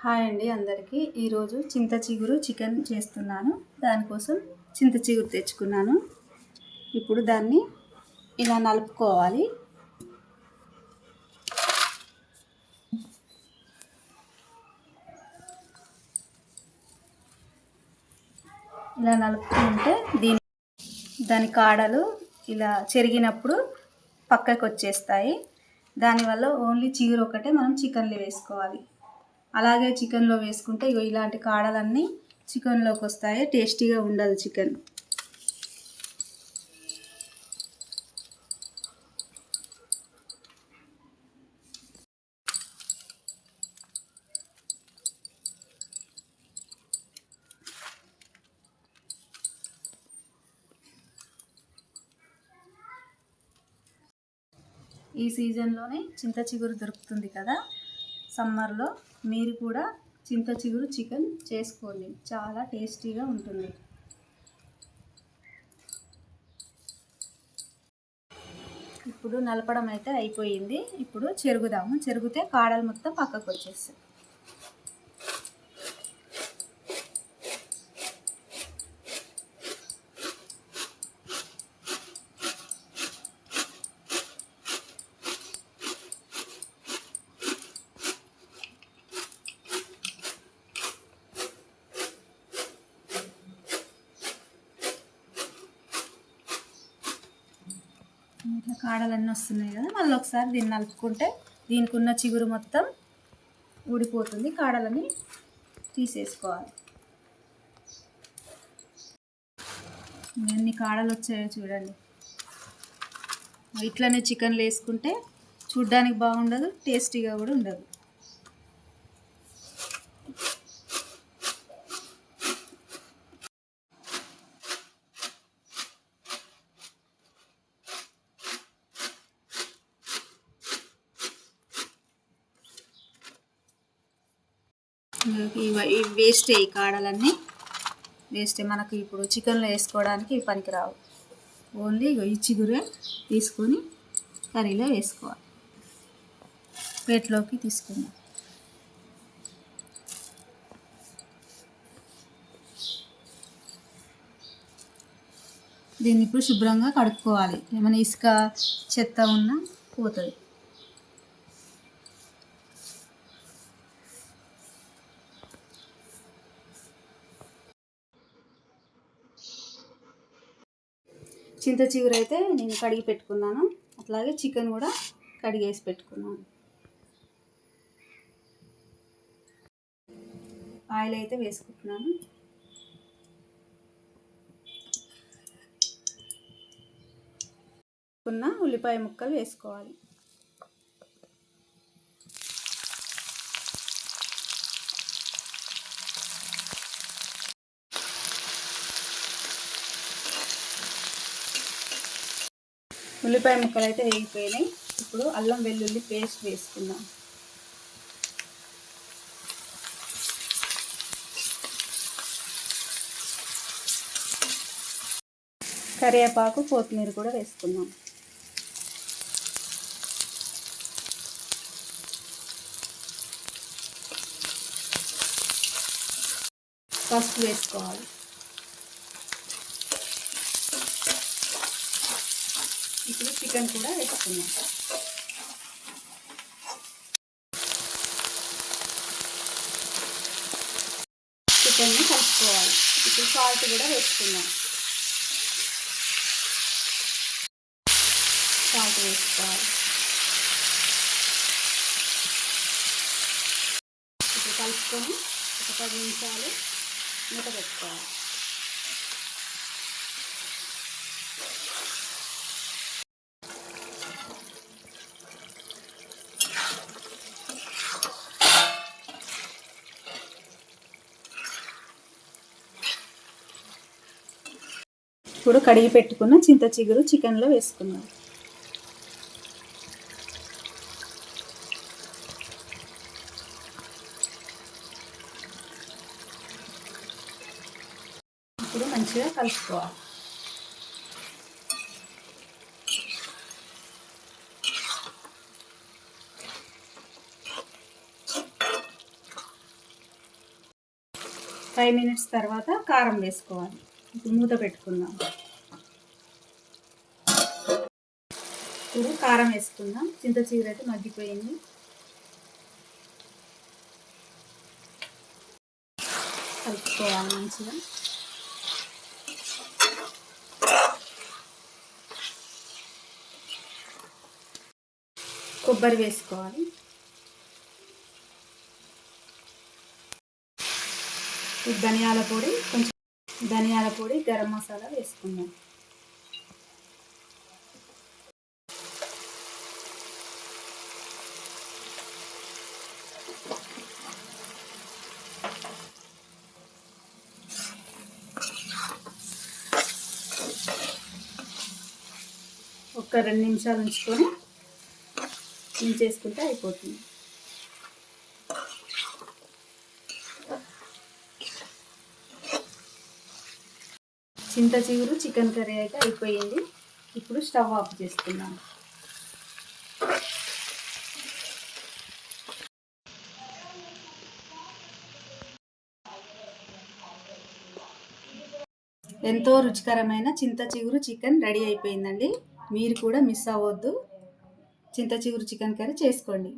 Hi అండి అందరికీ. ఈరోజు చింత చిగురు చికెన్ చేస్తున్నాను. దానికోసం చింత చిగురు తెచ్చుకున్నాను. ఇప్పుడు దాన్ని ఇలా నలుపుకోవాలి. ఇలా నలుపుకుంటే దాని కాడలు ఇలా చెరిగినప్పుడు పక్కకు వచ్చేస్తాయి. దానివల్ల ఓన్లీ చిగురు ఒకటే మనం చికెన్లో వేసుకోవాలి. అలాగే చికెన్లో వేసుకుంటే ఇలాంటి కాడలన్నీ చికెన్లోకి వస్తాయి. టేస్టీగా ఉండదు చికెన్. ఈ సీజన్లోనే చింత చిగురు దొరుకుతుంది కదా, సమ్మర్లో మీరు కూడా చింత చిగురు చికెన్ చేసుకోండి. చాలా టేస్టీగా ఉంటుంది. ఇప్పుడు నలపడం అయితే అయిపోయింది. ఇప్పుడు చెరుగుదాము. చెరిగితే కాడలు మొత్తం పక్కకు వచ్చేస్తాయి. ఇట్లా కాడలన్నీ వస్తున్నాయి కదా, మళ్ళీ ఒకసారి దీన్ని నలుపుకుంటే దీనికి ఉన్న చిగురు మొత్తం ఊడిపోతుంది. కాడలని తీసేసుకోవాలి. ఎన్ని కాడలు వచ్చాయో చూడండి. ఇట్లనే చికెన్లు వేసుకుంటే చూడ్డానికి బాగుండదు, టేస్టీగా కూడా ఉండదు. ఇవి వేస్టే, ఈ కాడలన్నీ వేస్టే. మనకు ఇప్పుడు చికెన్లో వేసుకోవడానికి ఇవి పనికిరావు. ఓన్లీ ఈ చిగురే తీసుకొని కర్రీలో వేసుకోవాలి. ప్లేట్లోకి తీసుకుందాం. దీన్ని ఇప్పుడు శుభ్రంగా కడుక్కోవాలి. ఏమైనా ఇసుక చెత్త ఉన్నా పోతుంది. చింత చిగురు అయితే నేను కడిగి పెట్టుకున్నాను. అట్లాగే చికెన్ కూడా కడిగేసి పెట్టుకున్నాను. ఆయిల్ అయితే వేసుకుంటున్నాను. ఉల్లిపాయ ముక్కలు వేసుకోవాలి. ఉల్లిపాయ ముక్కలు అయితే వేగిపోయినాయి. ఇప్పుడు అల్లం వెల్లుల్లి పేస్ట్ వేసుకుందాం. కరివేపాకు, కొత్తిమీర కూడా వేసుకుందాం. పసుపు వేసుకోవాలి. ఇప్పుడు చికెన్ కూడా వేసుకుందాం. చికెన్ని కలుపుకోవాలి. ఇప్పుడు సాల్ట్ కూడా వేసుకుందాం. సాల్ట్ వేసుకోవాలి. ఇప్పుడు కలుపుకొని ఒక 10 నిమిషాలు మూత పెట్టుకోవాలి. ఇప్పుడు కడిగి పెట్టుకున్న చింత చిగురు చికెన్లో వేసుకుందాం. ఇప్పుడు మంచిగా కలుపుకోవాలి. 5 మినిట్స్ తర్వాత కారం వేసుకోవాలి. ఇప్పుడు మూత పెట్టుకుందాం. ఇప్పుడు కారం వేసుకుందాం. చింత చిగురు అయితే మగ్గిపోయింది. కలుపుకోవాలి మంచిగా. కొబ్బరి వేసుకోవాలి. ధనియాల పొడి, కొంచెం ధనియాల పొడి, గరం మసాలా వేసుకుందాం. ఒక 2 నిమిషాలు ఉంచుకొని దించేసుకుంటే అయిపోతుంది. చింత చిగురు చికెన్ కర్రీ అయితే అయిపోయింది. ఇప్పుడు స్టవ్ ఆఫ్ చేసుకుందాం. ఎంతో రుచికరమైన చింత చిగురు చికెన్ రెడీ అయిపోయిందండి. మీరు కూడా మిస్ అవ్వద్దు. చింత చిగురు చికెన్ కర్రీ చేసుకోండి.